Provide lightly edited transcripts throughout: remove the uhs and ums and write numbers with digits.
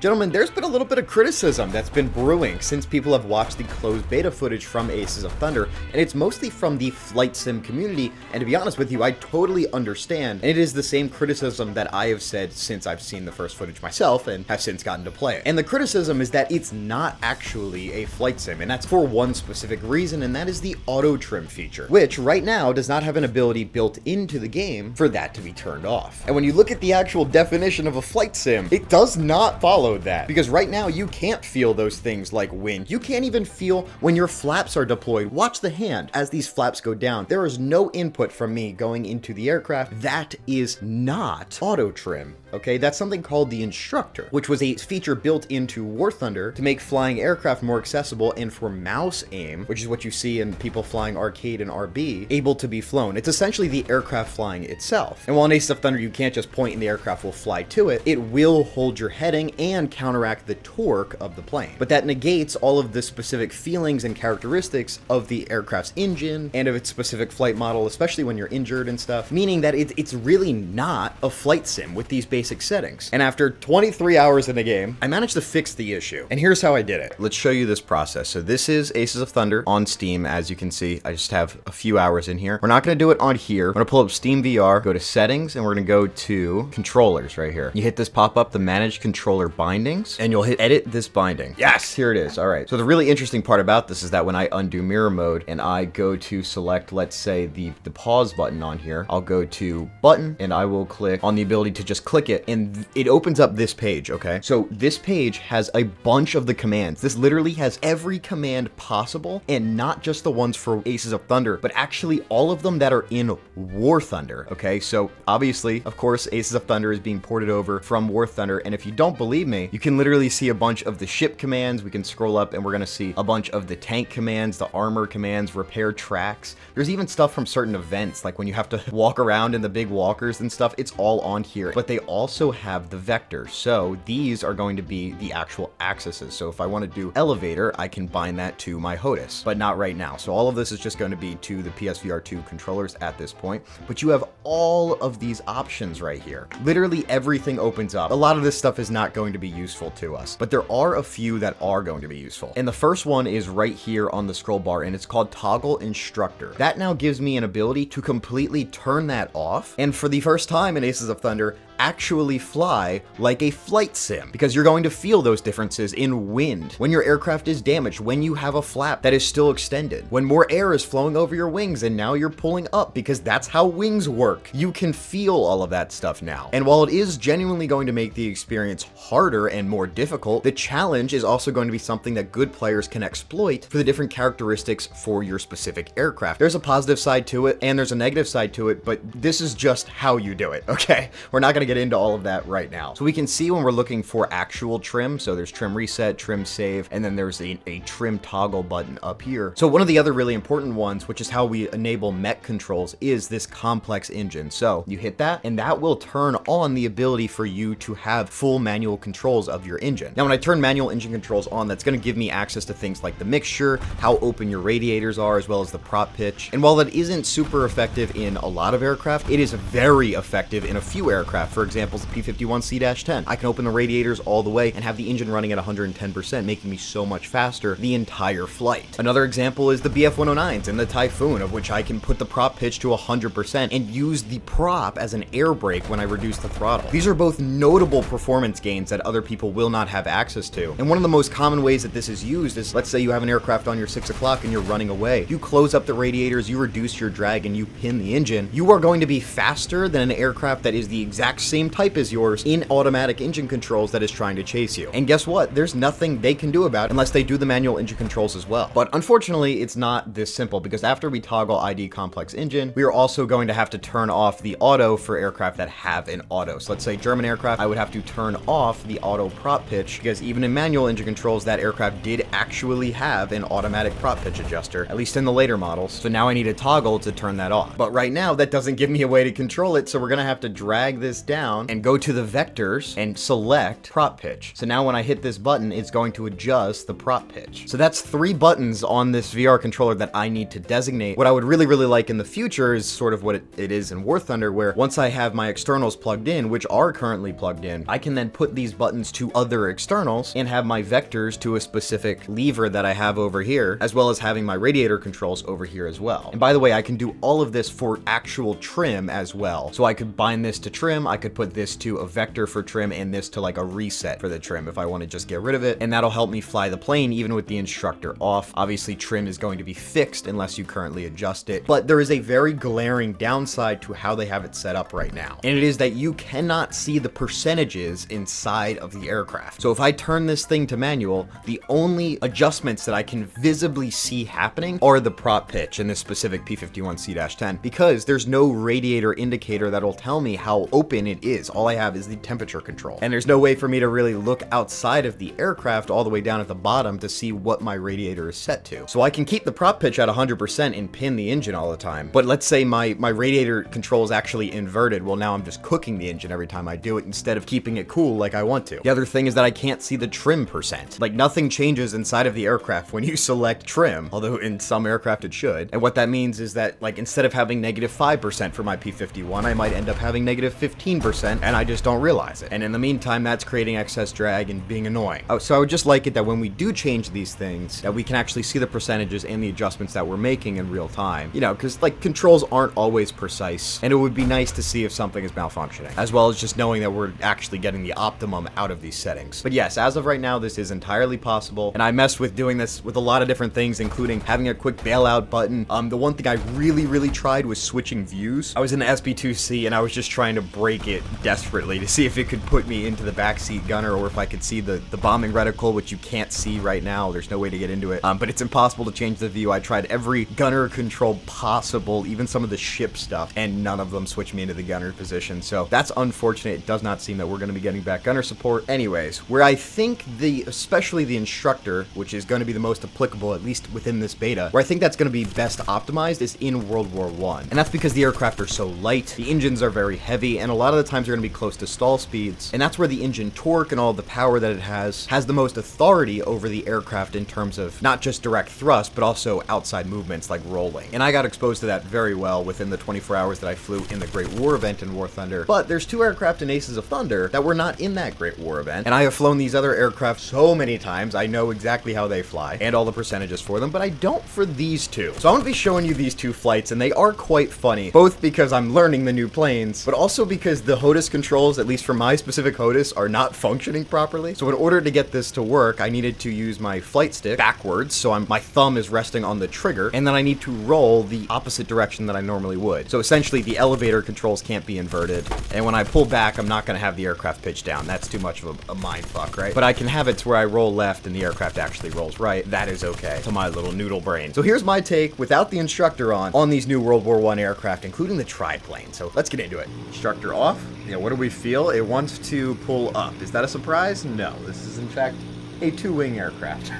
Gentlemen, there's been a little bit of criticism that's been brewing since people have watched the closed beta footage from Aces of Thunder, and it's mostly from the flight sim community, and to be honest with you, I totally understand, and it is the same criticism that I have said since I've seen the first footage myself and have since gotten to play it. And the criticism is that it's not actually a flight sim, and that's for one specific reason, and that is the auto trim feature, which right now does not have an ability built into the game for that to be turned off. And when you look at the actual definition of a flight sim, it does not follow that, because right now you can't feel those things like wind. You can't even feel when your flaps are deployed. Watch the hand as these flaps go down. There is no input from me going into the aircraft. That is not auto trim. Okay, that's something called the instructor, which was a feature built into War Thunder to make flying aircraft more accessible, and for mouse aim, which is what you see in people flying arcade and RB, able to be flown. It's essentially the aircraft flying itself. And while in Aces of Thunder you can't just point and the aircraft will fly to it, it will hold your heading and counteract the torque of the plane. But that negates all of the specific feelings and characteristics of the aircraft's engine and of its specific flight model, especially when you're injured and stuff, meaning that it's really not a flight sim with these basic settings. And after 23 hours in the game, I managed to fix the issue. And here's how I did it. Let's show you this process. So this is Aces of Thunder on Steam. As you can see, I just have a few hours in here. We're not going to do it on here. I'm going to pull up Steam VR, go to settings, and we're going to go to controllers right here. You hit this pop up, the manage controller bindings, and you'll hit edit this binding. Yes, here it is. All right. So the really interesting part about this is that when I undo mirror mode and I go to select, let's say the pause button on here, I'll go to button and I will click on the ability to just click it, and it opens up this page. Okay. So this page has a bunch of the commands. This literally has every command possible, and not just the ones for Aces of Thunder, but actually all of them that are in War Thunder. Okay. So obviously, of course, Aces of Thunder is being ported over from War Thunder. And if you don't believe me, you can literally see a bunch of the ship commands. We can scroll up and we're going to see a bunch of the tank commands, the armor commands, repair tracks. There's even stuff from certain events, like when you have to walk around in the big walkers and stuff. It's all on here, but they also have the vectors. So these are going to be the actual axes. So if I want to do elevator, I can bind that to my HOTAS, but not right now. So all of this is just going to be to the PSVR 2 controllers at this point, but you have all of these options right here. Literally everything opens up. A lot of this stuff is not going to be useful to us, but there are a few that are going to be useful. And the first one is right here on the scroll bar, and it's called toggle instructor. That now gives me an ability to completely turn that off, and for the first time in Aces of Thunder, actually fly like a flight sim, because you're going to feel those differences in wind, when your aircraft is damaged, when you have a flap that is still extended, when more air is flowing over your wings and now you're pulling up because that's how wings work. You can feel all of that stuff now. And while it is genuinely going to make the experience harder and more difficult, the challenge is also going to be something that good players can exploit for the different characteristics for your specific aircraft. There's a positive side to it and there's a negative side to it, but this is just how you do it, okay? We're not going to get into all of that right now. So we can see when we're looking for actual trim, so there's trim reset, trim save, and then there's a trim toggle button up here. So one of the other really important ones, which is how we enable MEC controls, is this complex engine. So you hit that and that will turn on the ability for you to have full manual controls of your engine. Now when I turn manual engine controls on, that's going to give me access to things like the mixture, how open your radiators are, as well as the prop pitch. And while that isn't super effective in a lot of aircraft, it is very effective in a few aircraft. For example, the P-51C-10. I can open the radiators all the way and have the engine running at 110%, making me so much faster the entire flight. Another example is the BF-109s and the Typhoon, of which I can put the prop pitch to 100% and use the prop as an air brake when I reduce the throttle. These are both notable performance gains that other people will not have access to. And one of the most common ways that this is used is, let's say you have an aircraft on your 6 o'clock and you're running away. You close up the radiators, you reduce your drag, and you pin the engine. You are going to be faster than an aircraft that is the exact same type as yours in automatic engine controls that is trying to chase you. And guess what? There's nothing they can do about it unless they do the manual engine controls as well. But unfortunately, it's not this simple, because after we toggle ID complex engine, we are also going to have to turn off the auto for aircraft that have an auto. So let's say German aircraft, I would have to turn off the auto prop pitch, because even in manual engine controls, that aircraft did actually have an automatic prop pitch adjuster, at least in the later models. So now I need a toggle to turn that off. But right now, that doesn't give me a way to control it, so we're gonna have to drag this down and go to the vectors and select prop pitch. So now when I hit this button, it's going to adjust the prop pitch. So that's 3 buttons on this VR controller that I need to designate. What I would really like in the future is sort of what it is in War Thunder, where once I have my externals plugged in, which are currently plugged in, I can then put these buttons to other externals and have my vectors to a specific lever that I have over here, as well as having my radiator controls over here as well. And by the way, I can do all of this for actual trim as well. So I could bind this to trim, I could put this to a vector for trim, and this to like a reset for the trim if I want to just get rid of it. And that'll help me fly the plane even with the instructor off. Obviously, trim is going to be fixed unless you currently adjust it. But there is a very glaring downside to how they have it set up right now. And it is that you cannot see the percentages inside of the aircraft. So if I turn this thing to manual, the only adjustments that I can visibly see happening are the prop pitch in this specific P-51C-10, because there's no radiator indicator that'll tell me how open it is. All I have is the temperature control. And there's no way for me to really look outside of the aircraft all the way down at the bottom to see what my radiator is set to. So I can keep the prop pitch at 100% and pin the engine all the time. But let's say my radiator control is actually inverted. Well, now I'm just cooking the engine every time I do it instead of keeping it cool like I want to. The other thing is that I can't see the trim percent. Like, nothing changes inside of the aircraft when you select trim, although in some aircraft it should. And what that means is that, like, instead of having -5% for my P-51, I might end up having -15%, and I just don't realize it. And in the meantime, that's creating excess drag and being annoying. Oh, so I would just like it that when we do change these things, that we can actually see the percentages and the adjustments that we're making in real time. You know, because, like, controls aren't always precise, and it would be nice to see if something is malfunctioning, as well as just knowing that we're actually getting the optimum out of these settings. But yes, as of right now, this is entirely possible, and I messed with doing this with a lot of different things, including having a quick bailout button. The one thing I really tried was switching views. I was in the SB2C, and I was just trying to break it desperately to see if it could put me into the backseat gunner, or if I could see the bombing reticle, which you can't see right now. There's no way to get into it, but it's impossible to change the view. I tried every gunner control possible, even some of the ship stuff, and none of them switched me into the gunner position. So that's unfortunate. It does not seem that we're going to be getting back gunner support. Anyways, where I think especially the instructor, which is going to be the most applicable, at least within this beta, where I think that's going to be best optimized is in World War I. And that's because the aircraft are so light, the engines are very heavy, and a lot of the times they're going to be close to stall speeds. And that's where the engine torque and all the power that it has the most authority over the aircraft in terms of not just direct thrust, but also outside movements like rolling. And I got exposed to that very well within the 24 hours that I flew in the Great War event in War Thunder. But there's 2 aircraft in Aces of Thunder that were not in that Great War event. And I have flown these other aircraft so many times, I know exactly how they fly and all the percentages for them, but I don't for these 2. So I'm going to be showing you these 2 flights, and they are quite funny, both because I'm learning the new planes, but also because the HOTAS controls, at least for my specific HOTAS, are not functioning properly. So in order to get this to work, I needed to use my flight stick backwards, so my thumb is resting on the trigger, and then I need to roll the opposite direction that I normally would. So essentially, the elevator controls can't be inverted, and when I pull back, I'm not going to have the aircraft pitch down. That's too much of a mind fuck, right? But I can have it to where I roll left and the aircraft actually rolls right. That is okay to my little noodle brain. So here's my take, without the instructor on these new World War I aircraft, including the Triplane. So let's get into it. Instructor off. Yeah, what do we feel? It wants to pull up. Is that a surprise? No, this is in fact a 2-wing aircraft.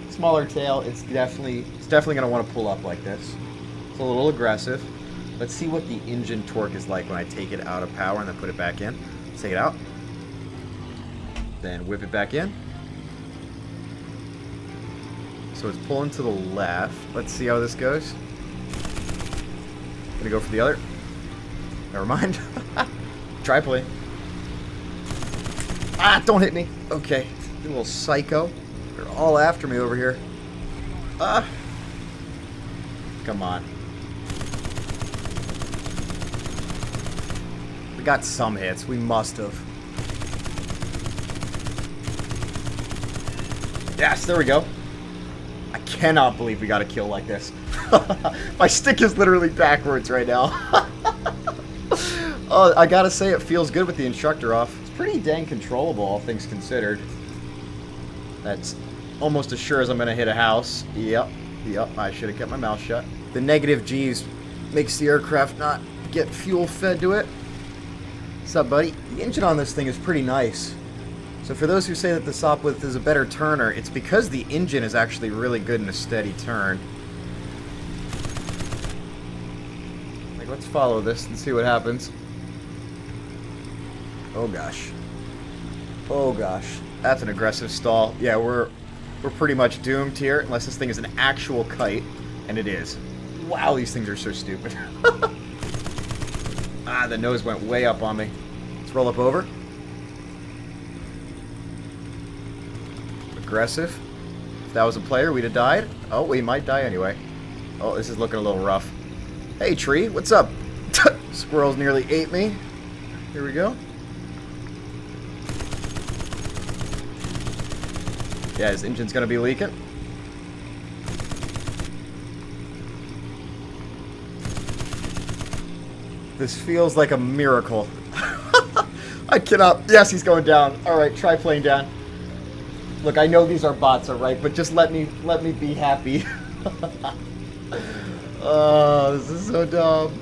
Smaller tail. It's definitely going to want to pull up like this. It's a little aggressive. Let's see what the engine torque is like when I take it out of power and then put it back in. Let's take it out. Then whip it back in. So it's pulling to the left. Let's see how this goes. Gonna go for the other. Never mind. Triplane. Ah, don't hit me. Okay. You little psycho. They're all after me over here. Ah. Come on. We got some hits. We must have. Yes, there we go. I cannot believe we got a kill like this. My stick is literally backwards right now. Oh, I gotta say it feels good with the instructor off. It's pretty dang controllable, all things considered. That's almost as sure as I'm gonna hit a house. Yep, I should have kept my mouth shut. The negative G's makes the aircraft not get fuel fed to it. What's up, buddy? The engine on this thing is pretty nice. So for those who say that the Sopwith is a better turner, it's because the engine is actually really good in a steady turn. Like, let's follow this and see what happens. Oh gosh. Oh gosh. That's an aggressive stall. Yeah, we're pretty much doomed here, unless this thing is an actual kite. And it is. Wow, these things are so stupid. Ah, the nose went way up on me. Let's roll up over. Aggressive. If that was a player, we'd have died. Oh, we might die anyway. Oh, this is looking a little rough. Hey, tree, what's up? Squirrels nearly ate me. Here we go. Yeah, his engine's gonna be leaking. This feels like a miracle. I cannot. Yes, he's going down. All right, triplane down. Look, I know these are bots, all right, but just let me be happy. Oh, this is so dumb.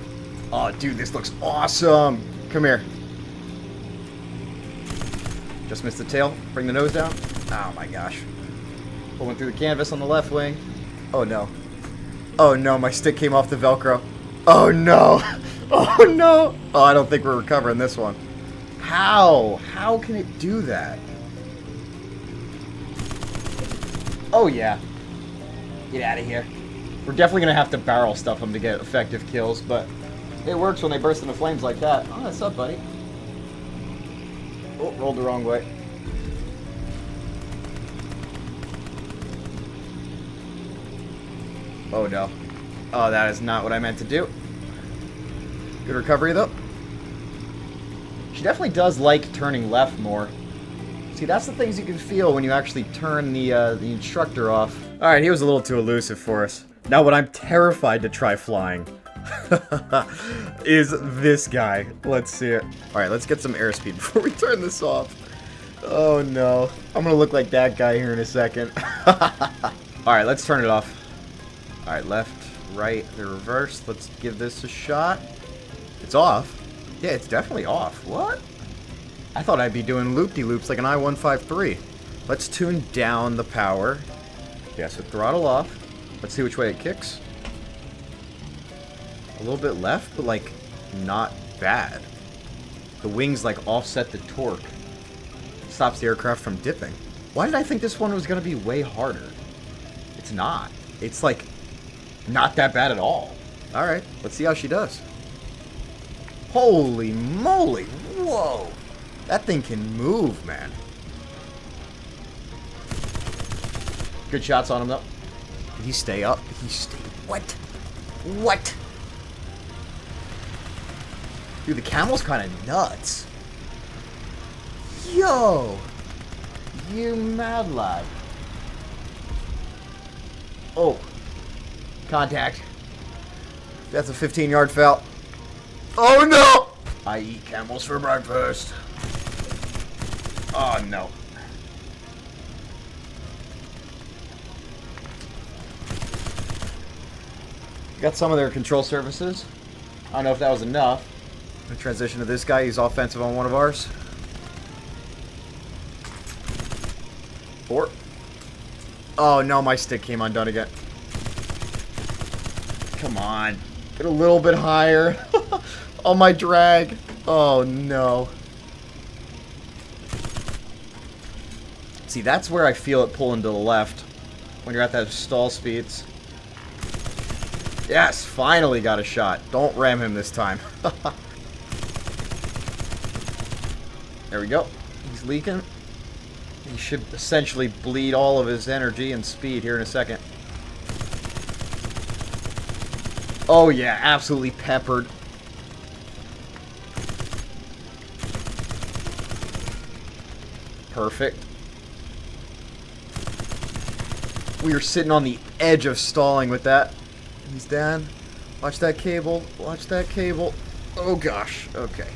Oh, dude, this looks awesome. Come here. Just missed the tail. Bring the nose down. Oh my gosh. Pulling through the canvas on the left wing. Oh no. Oh no, my stick came off the Velcro. Oh no. Oh no. Oh, I don't think we're recovering this one. How? How can it do that? Oh yeah. Get out of here. We're definitely going to have to barrel stuff them to get effective kills, but it works when they burst into flames like that. Oh, what's up, buddy? Oh, rolled the wrong way. Oh no. Oh, that is not what I meant to do. Good recovery, though. She definitely does like turning left more. See, that's the things you can feel when you actually turn the instructor off. Alright, he was a little too elusive for us. Now what I'm terrified to try flying is this guy. Let's see it. Alright, let's get some airspeed before we turn this off. Oh no. I'm gonna look like that guy here in a second. Alright, let's turn it off. Alright, left, right, the reverse. Let's give this a shot. It's off. Yeah, it's definitely off. What? I thought I'd be doing loop-de-loops like an I-153. Let's tune down the power. Yeah, so throttle off. Let's see which way it kicks. A little bit left, but like not bad. The wings like offset the torque. Stops the aircraft from dipping. Why did I think this one was going to be way harder? It's not. It's like not that bad at all. Alright, let's see how she does. Holy moly! Whoa! That thing can move, man. Good shots on him, though. Did he stay up? Did he stay... What? What? Dude, the Camel's kind of nuts. Yo! You mad lad. Oh. Contact. That's a 15-yard foul. Oh, no! I eat camels for breakfast. Oh, no. Got some of their control surfaces. I don't know if that was enough. I'm gonna transition to this guy. He's offensive on one of ours. 4. Oh, no, my stick came undone again. Come on. Get a little bit higher. On my drag. Oh, no. See, that's where I feel it pulling to the left. When you're at that stall speeds. Yes, finally got a shot. Don't ram him this time. There we go. He's leaking. He should essentially bleed all of his energy and speed here in a second. Oh yeah, absolutely peppered. Perfect. We are sitting on the edge of stalling with that. He's down. Watch that cable. Watch that cable. Oh gosh. Okay.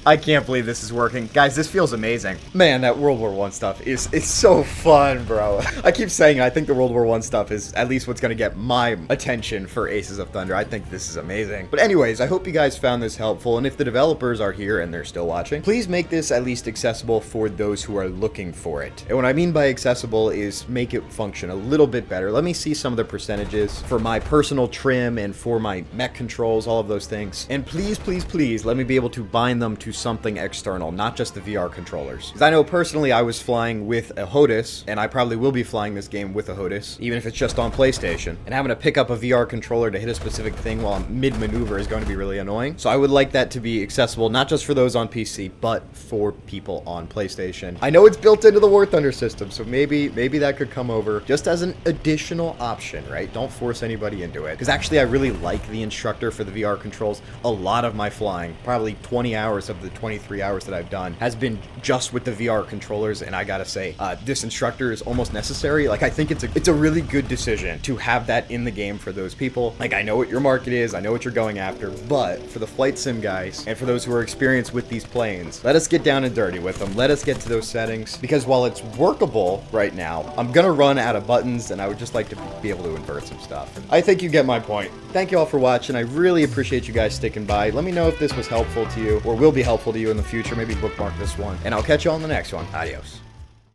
I can't believe this is working. Guys, this feels amazing. Man, that World War I stuff is so fun, bro. I keep saying I think the World War I stuff is at least what's going to get my attention for Aces of Thunder. I think this is amazing. But anyways, I hope you guys found this helpful, and if the developers are here and they're still watching, please make this at least accessible for those who are looking for it. And what I mean by accessible is make it function a little bit better. Let me see some of the percentages for my personal trim and for my mech controls, all of those things. And please, please, please, let me be able to bind them to something external, not just the VR controllers. Because I know personally I was flying with a HOTAS, and I probably will be flying this game with a HOTAS, even if it's just on PlayStation. And having to pick up a VR controller to hit a specific thing while I'm mid-maneuver is going to be really annoying. So I would like that to be accessible, not just for those on PC, but for people on PlayStation. I know it's built into the War Thunder system, so maybe that could come over just as an additional option, right? Don't force anybody into it. Because actually I really like the instructor for the VR controls. A lot of my flying, probably 20 hours of the 23 hours that I've done, has been just with the VR controllers, and I gotta say, this instructor is almost necessary. Like, I think it's a really good decision to have that in the game for those people. Like, I know what your market is, I know what you're going after, but for the flight sim guys, and for those who are experienced with these planes, let us get down and dirty with them. Let us get to those settings, because while it's workable right now, I'm gonna run out of buttons, and I would just like to be able to invert some stuff. I think you get my point. Thank you all for watching. I really appreciate you guys sticking by. Let me know if this was helpful to you, or will be helpful to you in the future. Maybe bookmark this one, and I'll catch you on the next one. Adios.